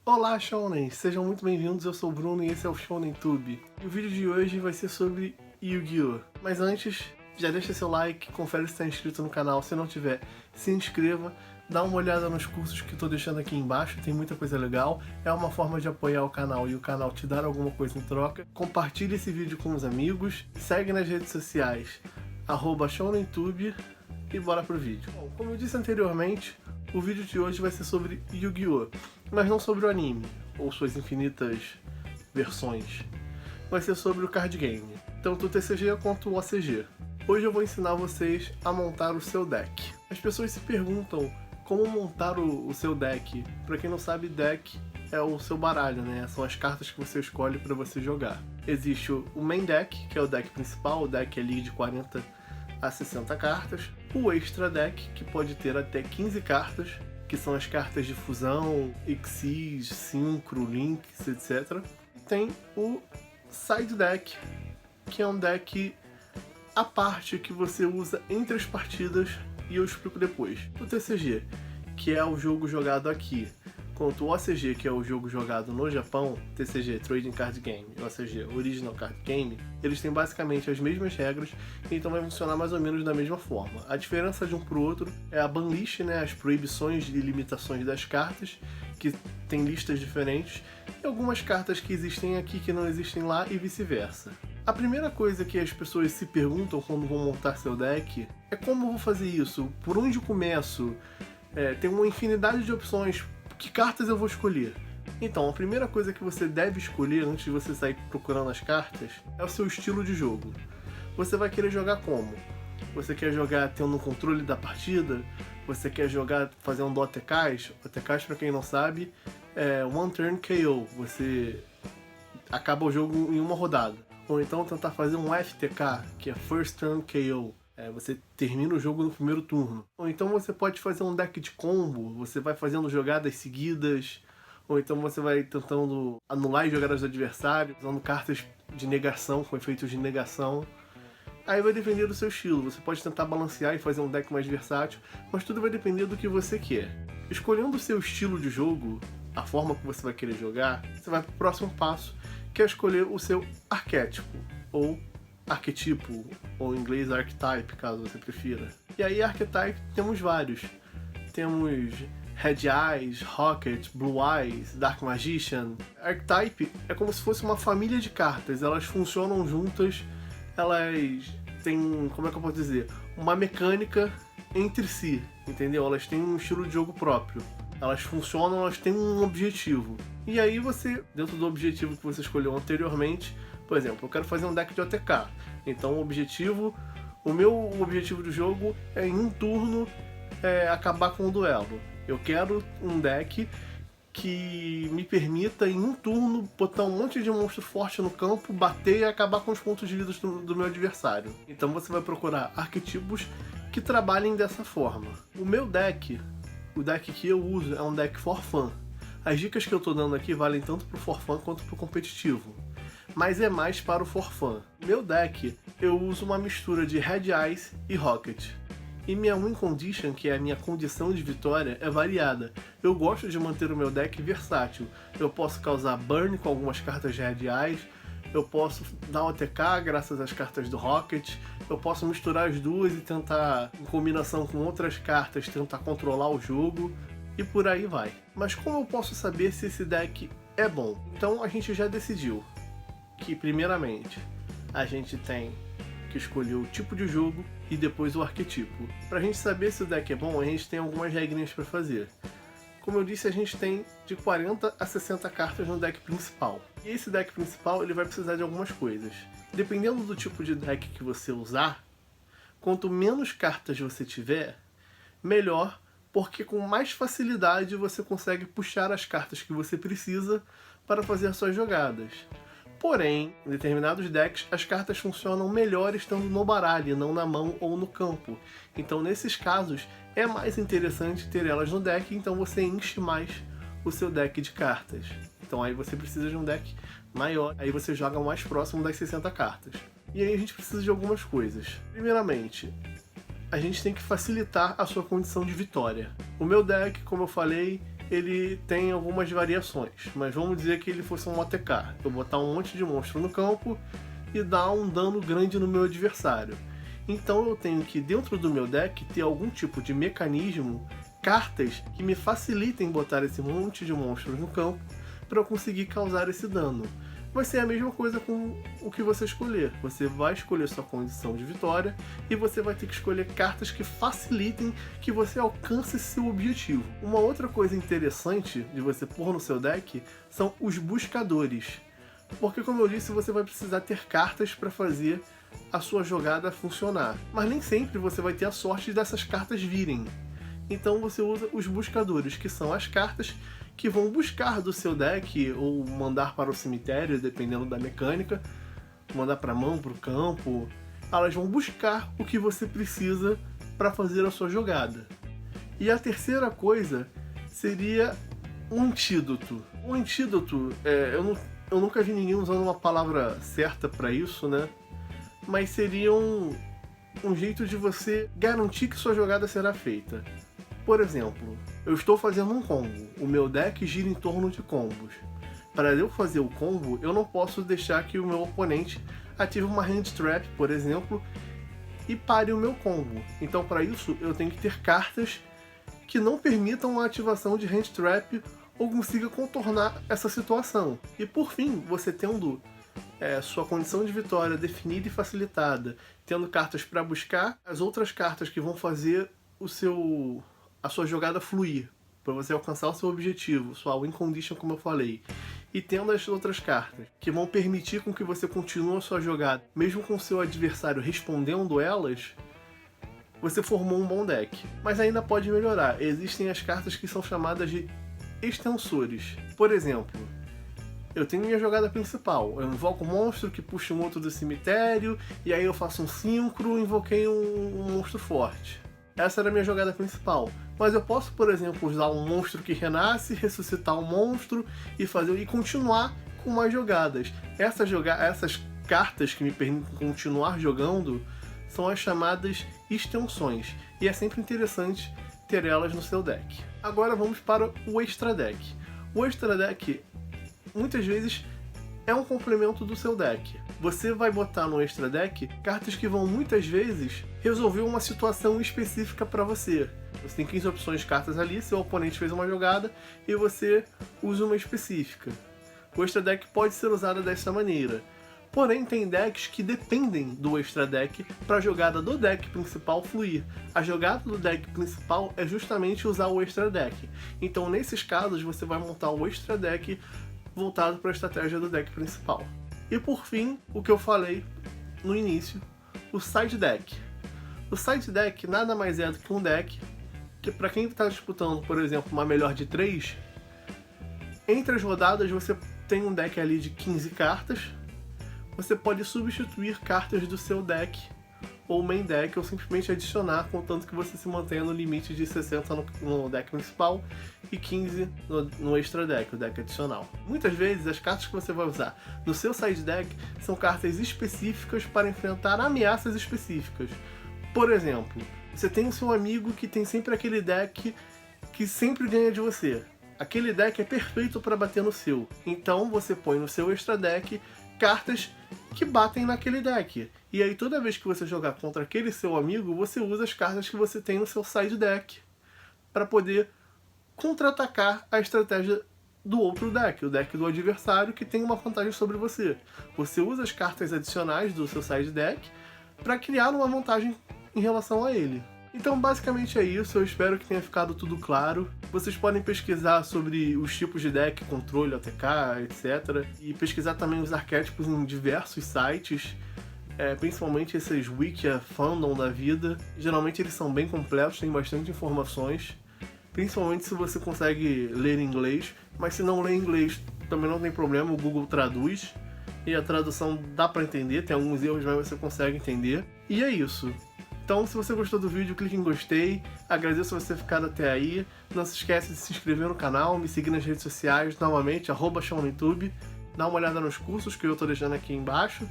Olá, Shounen! Sejam muito bem-vindos, eu sou o Bruno e esse é o Shounen Tube. E o vídeo de hoje vai ser sobre Yu-Gi-Oh! Mas antes, já deixa seu like, confere se está inscrito no canal, se não tiver, se inscreva, dá uma olhada nos cursos que eu estou deixando aqui embaixo, tem muita coisa legal, é uma forma de apoiar o canal e o canal te dar alguma coisa em troca. Compartilhe esse vídeo com os amigos, segue nas redes sociais, @ShounenTube e bora pro vídeo. Bom, como eu disse anteriormente, o vídeo de hoje vai ser sobre Yu-Gi-Oh! Mas não sobre o anime, ou suas infinitas versões. Vai ser sobre o card game, tanto o TCG quanto o OCG. Hoje eu vou ensinar vocês a montar o seu deck. As pessoas se perguntam como montar o seu deck. Para quem não sabe, deck é o seu baralho, né? São as cartas que você escolhe para você jogar. Existe o main deck, que é o deck principal, o deck ali de 40 a 60 cartas. O extra deck, que pode ter até 15 cartas, que são as cartas de fusão, Xyz, Synchro, Lynx, etc. Tem o side deck, que é um deck à parte que você usa entre as partidas e eu explico depois. O TCG, que é o jogo jogado aqui, quanto o OCG, que é o jogo jogado no Japão, TCG, Trading Card Game, e OCG, Original Card Game, eles têm basicamente as mesmas regras, então vai funcionar mais ou menos da mesma forma. A diferença de um para o outro é a banlist, né, as proibições e limitações das cartas, que tem listas diferentes, e algumas cartas que existem aqui que não existem lá e vice-versa. A primeira coisa que as pessoas se perguntam quando vão montar seu deck é como eu vou fazer isso, por onde eu começo, tem uma infinidade de opções. Que cartas eu vou escolher? Então, a primeira coisa que você deve escolher antes de você sair procurando as cartas é o seu estilo de jogo. Você vai querer jogar como? Você quer jogar tendo um controle da partida? Você quer jogar fazendo OTKs? OTKs, pra quem não sabe, é One Turn KO. Você acaba o jogo em uma rodada. Ou então tentar fazer um FTK, que é First Turn KO. Você termina o jogo no primeiro turno. Ou então você pode fazer um deck de combo, você vai fazendo jogadas seguidas, ou então você vai tentando anular as jogadas do adversário, usando cartas de negação, com efeitos de negação. Aí vai depender do seu estilo, você pode tentar balancear e fazer um deck mais versátil, mas tudo vai depender do que você quer. Escolhendo o seu estilo de jogo, a forma que você vai querer jogar, você vai para o próximo passo, que é escolher o seu arquétipo, ou arquetipo, ou em inglês archetype, caso você prefira. E aí archetype temos vários. Temos Red Eyes, Rocket, Blue Eyes, Dark Magician. Archetype é como se fosse uma família de cartas, elas funcionam juntas, elas têm, como é que eu posso dizer, uma mecânica entre si, entendeu? Elas têm um estilo de jogo próprio. Elas funcionam, elas têm um objetivo. E aí você, dentro do objetivo que você escolheu anteriormente, por exemplo, eu quero fazer um deck de OTK. Então o meu objetivo do jogo é em um turno acabar com o duelo. Eu quero um deck que me permita em um turno botar um monte de monstro forte no campo, bater e acabar com os pontos de vida do meu adversário. Então você vai procurar arquetipos que trabalhem dessa forma. O meu deck, o deck que eu uso é um deck for fun. As dicas que eu estou dando aqui valem tanto pro for fun quanto pro competitivo, mas é mais para o for fun. Meu deck, eu uso uma mistura de Red Eyes e Rocket. E minha win condition, que é a minha condição de vitória, é variada. Eu gosto de manter o meu deck versátil. Eu posso causar burn com algumas cartas de Red Eyes, eu posso dar um ATK graças às cartas do Rocket, eu posso misturar as duas e tentar, em combinação com outras cartas, tentar controlar o jogo, e por aí vai. Mas como eu posso saber se esse deck é bom? Então a gente já decidiu que, primeiramente, a gente tem que escolher o tipo de jogo e depois o arquetipo. Pra gente saber se o deck é bom, a gente tem algumas regrinhas para fazer. Como eu disse, a gente tem de 40 a 60 cartas no deck principal. E esse deck principal ele vai precisar de algumas coisas. Dependendo do tipo de deck que você usar, quanto menos cartas você tiver, melhor, porque com mais facilidade você consegue puxar as cartas que você precisa para fazer suas jogadas. Porém, em determinados decks, as cartas funcionam melhor estando no baralho, não na mão ou no campo. Então, nesses casos, é mais interessante ter elas no deck, então você enche mais o seu deck de cartas. Então aí você precisa de um deck maior, aí você joga mais próximo das 60 cartas. E aí a gente precisa de algumas coisas. Primeiramente, a gente tem que facilitar a sua condição de vitória. O meu deck, como eu falei, ele tem algumas variações, mas vamos dizer que ele fosse um OTK. Eu botar um monte de monstro no campo e dar um dano grande no meu adversário. Então eu tenho que, dentro do meu deck, ter algum tipo de mecanismo, cartas que me facilitem botar esse monte de monstros no campo para eu conseguir causar esse dano. Vai ser a mesma coisa com o que você escolher. Você vai escolher sua condição de vitória e você vai ter que escolher cartas que facilitem que você alcance seu objetivo. Uma outra coisa interessante de você pôr no seu deck são os buscadores. Porque, como eu disse, você vai precisar ter cartas para fazer a sua jogada funcionar. Mas nem sempre você vai ter a sorte dessas cartas virem. Então você usa os buscadores, que são as cartas que vão buscar do seu deck ou mandar para o cemitério, dependendo da mecânica, mandar para a mão, para o campo. Elas vão buscar o que você precisa para fazer a sua jogada. E a terceira coisa seria um antídoto. Um antídoto, eu nunca vi ninguém usando uma palavra certa para isso, né? Mas seria um jeito de você garantir que sua jogada será feita. Por exemplo, eu estou fazendo um combo, o meu deck gira em torno de combos. Para eu fazer o combo, eu não posso deixar que o meu oponente ative uma hand trap, por exemplo, e pare o meu combo. Então, para isso, eu tenho que ter cartas que não permitam a ativação de hand trap ou consiga contornar essa situação. E por fim, você tendo sua condição de vitória definida e facilitada, tendo cartas para buscar, as outras cartas que vão fazer a sua jogada fluir, para você alcançar o seu objetivo, sua win condition, como eu falei, e tendo as outras cartas que vão permitir com que você continue a sua jogada, mesmo com o seu adversário respondendo elas, você formou um bom deck. Mas ainda pode melhorar. Existem as cartas que são chamadas de extensores. Por exemplo, eu tenho minha jogada principal, eu invoco um monstro que puxa um outro do cemitério, e aí eu faço um sincro e invoquei um monstro forte. Essa era a minha jogada principal. Mas eu posso, por exemplo, usar um monstro que renasce, ressuscitar um monstro e continuar com mais jogadas. Essas cartas que me permitem continuar jogando são as chamadas extensões. E é sempre interessante ter elas no seu deck. Agora vamos para o extra deck. O extra deck, muitas vezes, é um complemento do seu deck. Você vai botar no extra deck cartas que vão muitas vezes resolver uma situação específica para você. Você tem 15 opções de cartas ali, seu oponente fez uma jogada e você usa uma específica. O extra deck pode ser usado dessa maneira. Porém, tem decks que dependem do extra deck para a jogada do deck principal fluir. A jogada do deck principal é justamente usar o extra deck. Então, nesses casos, você vai montar o extra deck voltado para a estratégia do deck principal. E por fim, o que eu falei no início, o side deck. O side deck nada mais é do que um deck que, para quem está disputando, por exemplo, uma melhor de 3, entre as rodadas você tem um deck ali de 15 cartas, você pode substituir cartas do seu deck ou main deck, ou simplesmente adicionar, contanto que você se mantenha no limite de 60 no deck principal e 15 no extra deck, o deck adicional. Muitas vezes as cartas que você vai usar no seu side deck são cartas específicas para enfrentar ameaças específicas. Por exemplo, você tem o seu amigo que tem sempre aquele deck que sempre ganha de você. Aquele deck é perfeito para bater no seu. Então você põe no seu extra deck cartas que batem naquele deck. E aí toda vez que você jogar contra aquele seu amigo, você usa as cartas que você tem no seu side deck para poder contra-atacar a estratégia do outro deck, o deck do adversário que tem uma vantagem sobre você. Você usa as cartas adicionais do seu side deck para criar uma vantagem em relação a ele. Então basicamente é isso, eu espero que tenha ficado tudo claro. Vocês podem pesquisar sobre os tipos de deck, controle, OTK, etc. E pesquisar também os arquétipos em diversos sites, principalmente esses Wikia Fandom da vida. Geralmente eles são bem completos, tem bastante informações, principalmente se você consegue ler inglês. Mas se não ler inglês também não tem problema, o Google traduz. E a tradução dá pra entender, tem alguns erros, mas você consegue entender. E é isso. Então, se você gostou do vídeo, clique em gostei. Agradeço você ficar até aí. Não se esquece de se inscrever no canal, me seguir nas redes sociais, novamente, @ShawnYouTube. Dá uma olhada nos cursos que eu estou deixando aqui embaixo.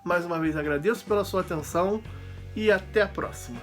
Mais uma vez agradeço pela sua atenção e até a próxima.